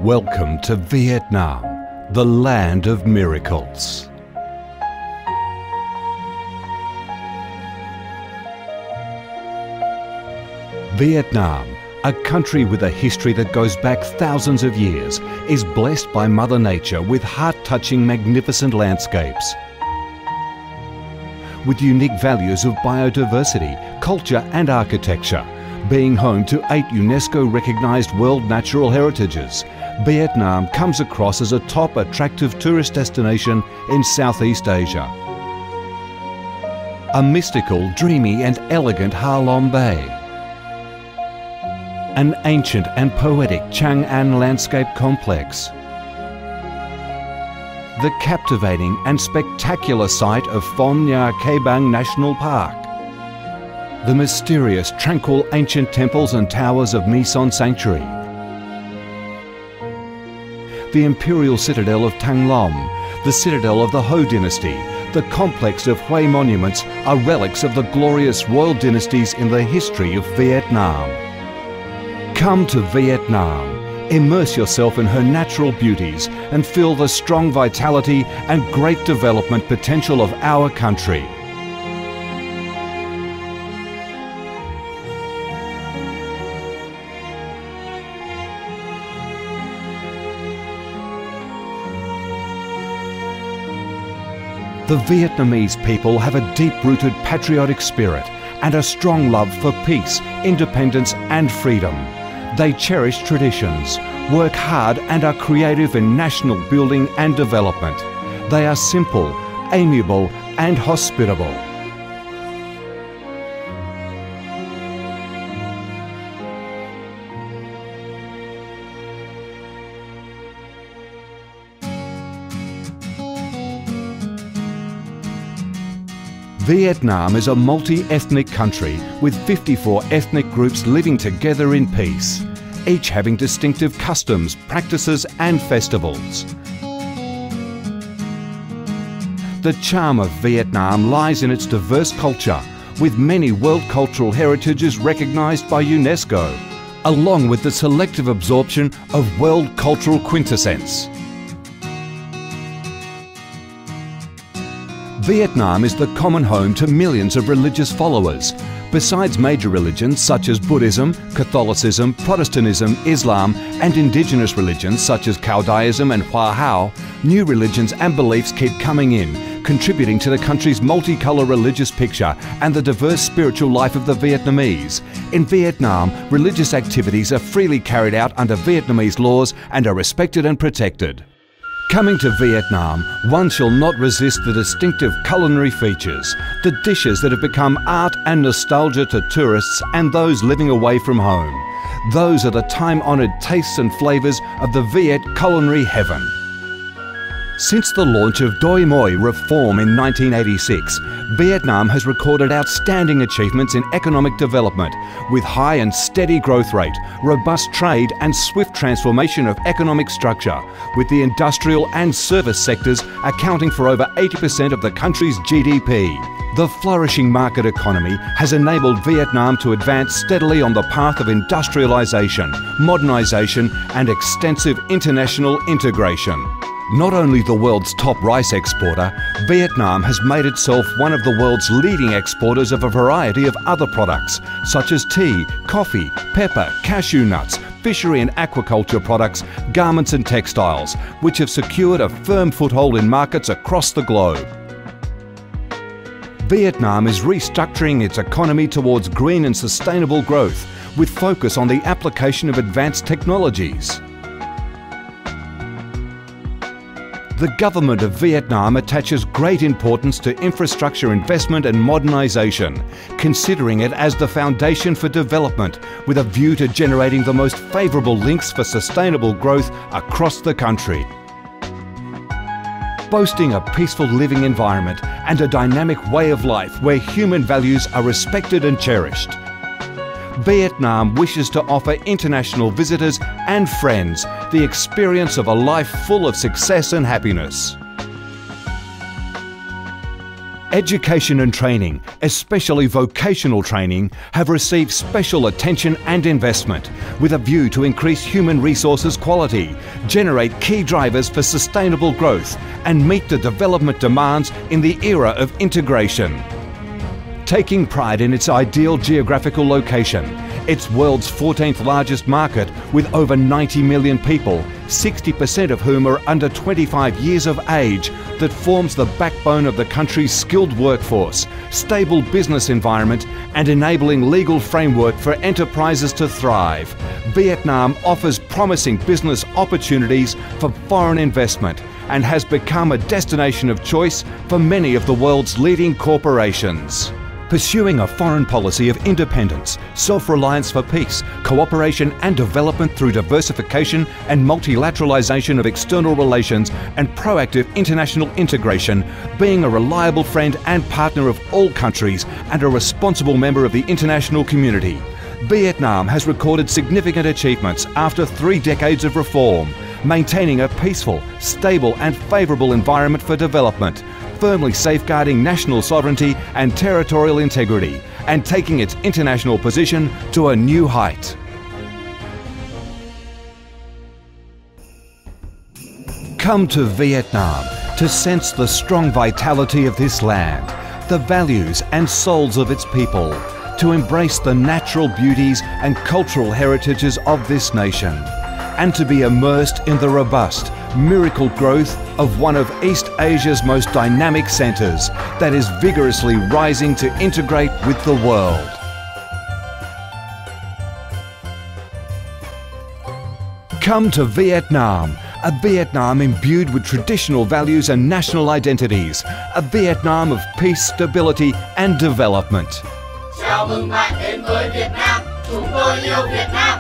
Welcome to Vietnam, the land of miracles. Vietnam, a country with a history that goes back thousands of years, is blessed by Mother Nature with heart-touching, magnificent landscapes. With unique values of biodiversity, culture and architecture, being home to 8 UNESCO-recognised World Natural Heritages, Vietnam comes across as a top attractive tourist destination in Southeast Asia. A mystical, dreamy and elegant Ha Long Bay. An ancient and poetic Chang An landscape complex. The captivating and spectacular site of Phong Nha Ke Bang National Park. The mysterious, tranquil ancient temples and towers of My Son Sanctuary. The imperial citadel of Thăng Long, the citadel of the Ho dynasty, the complex of Hue monuments are relics of the glorious royal dynasties in the history of Vietnam. Come to Vietnam, immerse yourself in her natural beauties and feel the strong vitality and great development potential of our country. The Vietnamese people have a deep-rooted patriotic spirit and a strong love for peace, independence and freedom. They cherish traditions, work hard and are creative in national building and development. They are simple, amiable and hospitable. Vietnam is a multi-ethnic country with 54 ethnic groups living together in peace, each having distinctive customs, practices and festivals. The charm of Vietnam lies in its diverse culture, with many world cultural heritages recognised by UNESCO, along with the selective absorption of world cultural quintessence. Vietnam is the common home to millions of religious followers. Besides major religions such as Buddhism, Catholicism, Protestantism, Islam and indigenous religions such as Taoism and Hoa Hao, new religions and beliefs keep coming in, contributing to the country's multicolour religious picture and the diverse spiritual life of the Vietnamese. In Vietnam, religious activities are freely carried out under Vietnamese laws and are respected and protected. Coming to Vietnam, one shall not resist the distinctive culinary features, the dishes that have become art and nostalgia to tourists and those living away from home. Those are the time-honoured tastes and flavours of the Viet culinary heaven. Since the launch of Doi Moi reform in 1986, Vietnam has recorded outstanding achievements in economic development, with high and steady growth rate, robust trade and swift transformation of economic structure, with the industrial and service sectors accounting for over 80% of the country's GDP. The flourishing market economy has enabled Vietnam to advance steadily on the path of industrialisation, modernisation and extensive international integration. Not only the world's top rice exporter, Vietnam has made itself one of the world's leading exporters of a variety of other products, such as tea, coffee, pepper, cashew nuts, fishery and aquaculture products, garments and textiles, which have secured a firm foothold in markets across the globe. Vietnam is restructuring its economy towards green and sustainable growth, with focus on the application of advanced technologies. The government of Vietnam attaches great importance to infrastructure investment and modernisation, considering it as the foundation for development, with a view to generating the most favourable links for sustainable growth across the country. Boasting a peaceful living environment and a dynamic way of life where human values are respected and cherished, Vietnam wishes to offer international visitors and friends the experience of a life full of success and happiness. Education and training, especially vocational training, have received special attention and investment with a view to increase human resources quality, generate key drivers for sustainable growth and meet the development demands in the era of integration. Taking pride in its ideal geographical location, its world's 14th largest market with over 90 million people, 60% of whom are under 25 years of age, that forms the backbone of the country's skilled workforce, stable business environment and enabling legal framework for enterprises to thrive. Vietnam offers promising business opportunities for foreign investment and has become a destination of choice for many of the world's leading corporations. Pursuing a foreign policy of independence, self-reliance for peace, cooperation and development through diversification and multilateralization of external relations and proactive international integration, being a reliable friend and partner of all countries and a responsible member of the international community. Vietnam has recorded significant achievements after 3 decades of reform, maintaining a peaceful, stable and favourable environment for development, firmly safeguarding national sovereignty and territorial integrity, and taking its international position to a new height. Come to Vietnam to sense the strong vitality of this land, the values and souls of its people, to embrace the natural beauties and cultural heritages of this nation, and to be immersed in the robust, miracle growth of one of East Asia's most dynamic centres that is vigorously rising to integrate with the world. Come to Vietnam, a Vietnam imbued with traditional values and national identities, a Vietnam of peace, stability and development. Chào mừng bạn đến với Việt Nam, chúng tôi yêu Việt Nam.